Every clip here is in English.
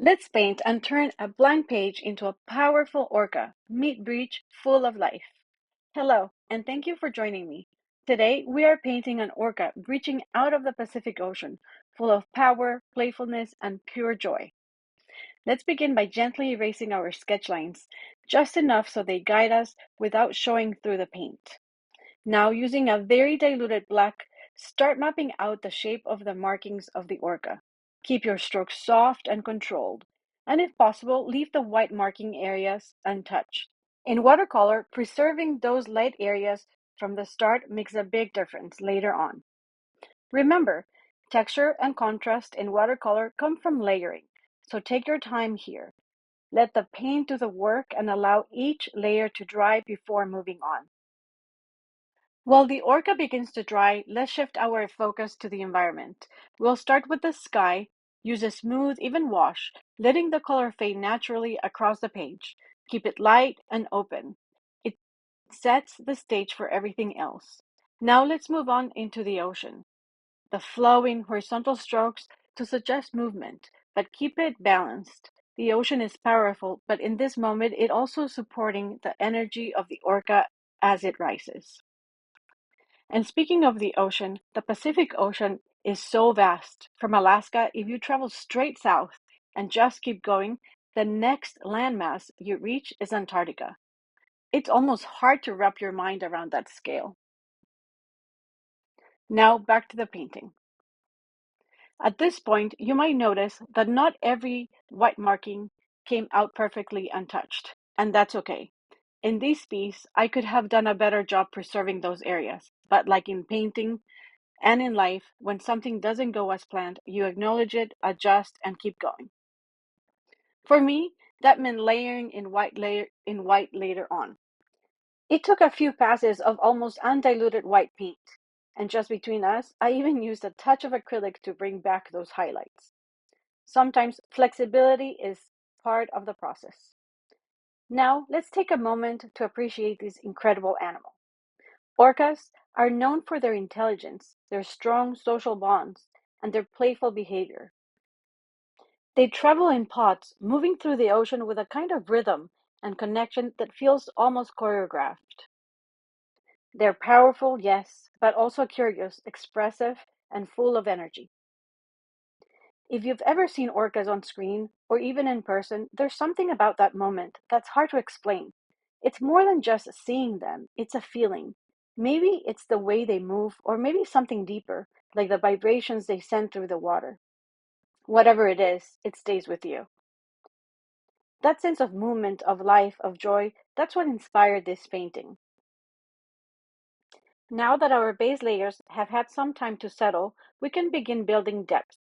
Let's paint and turn a blank page into a powerful orca, meet breach full of life. Hello, and thank you for joining me. Today, we are painting an orca breaching out of the Pacific Ocean, full of power, playfulness, and pure joy. Let's begin by gently erasing our sketch lines, just enough so they guide us without showing through the paint. Now, using a very diluted black, start mapping out the shape of the markings of the orca. Keep your strokes soft and controlled, and if possible, leave the white marking areas untouched. In watercolor, preserving those light areas from the start makes a big difference later on. Remember, texture and contrast in watercolor come from layering, so take your time here. Let the paint do the work and allow each layer to dry before moving on. While the orca begins to dry, let's shift our focus to the environment. We'll start with the sky, use a smooth, even wash, letting the color fade naturally across the page. Keep it light and open. It sets the stage for everything else. Now let's move on into the ocean. The flowing horizontal strokes to suggest movement, but keep it balanced. The ocean is powerful, but in this moment, it also supporting the energy of the orca as it rises. And speaking of the ocean, the Pacific Ocean is so vast. From Alaska, if you travel straight south and just keep going, the next landmass you reach is Antarctica. It's almost hard to wrap your mind around that scale. Now back to the painting. At this point, you might notice that not every white marking came out perfectly untouched, and that's okay. In this piece, I could have done a better job preserving those areas, but like in painting, and in life, when something doesn't go as planned, you acknowledge it, adjust, and keep going. For me, that meant layering in white later on. It took a few passes of almost undiluted white paint, and just between us, I even used a touch of acrylic to bring back those highlights. Sometimes flexibility is part of the process. Now, let's take a moment to appreciate this incredible animal. Orcas are known for their intelligence, their strong social bonds, and their playful behavior. They travel in pods, moving through the ocean with a kind of rhythm and connection that feels almost choreographed. They're powerful, yes, but also curious, expressive, and full of energy. If you've ever seen orcas on screen or even in person, there's something about that moment that's hard to explain. It's more than just seeing them, it's a feeling. Maybe it's the way they move, or maybe something deeper, like the vibrations they send through the water. Whatever it is, it stays with you. That sense of movement, of life, of joy, that's what inspired this painting. Now that our base layers have had some time to settle, we can begin building depth.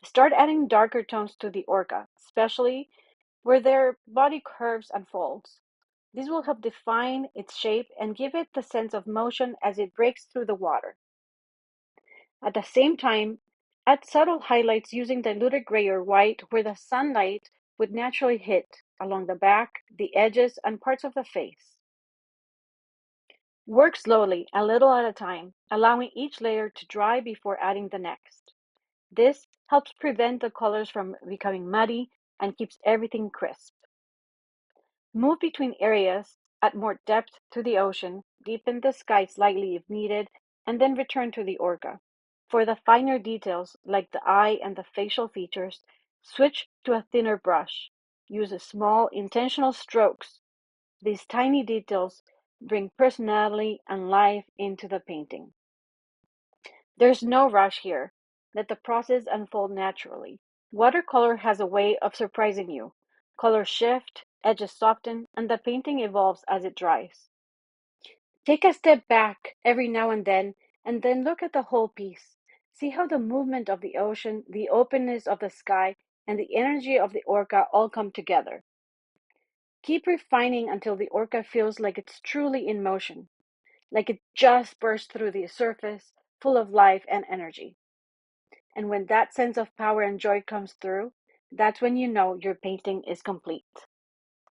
Start adding darker tones to the orca, especially where their body curves and folds. This will help define its shape and give it the sense of motion as it breaks through the water. At the same time, add subtle highlights using diluted gray or white where the sunlight would naturally hit along the back, the edges, and parts of the face. Work slowly, a little at a time, allowing each layer to dry before adding the next. This helps prevent the colors from becoming muddy and keeps everything crisp. Move between areas, add more depth to the ocean, deepen the sky slightly if needed, and then return to the orca. For the finer details, like the eye and the facial features, switch to a thinner brush. Use small, intentional strokes. These tiny details bring personality and life into the painting. There's no rush here. Let the process unfold naturally. Watercolor has a way of surprising you. Colors shift, edges soften, and the painting evolves as it dries. Take a step back every now and then look at the whole piece. See how the movement of the ocean, the openness of the sky, and the energy of the orca all come together. Keep refining until the orca feels like it's truly in motion, like it just burst through the surface, full of life and energy. And when that sense of power and joy comes through, that's when you know your painting is complete.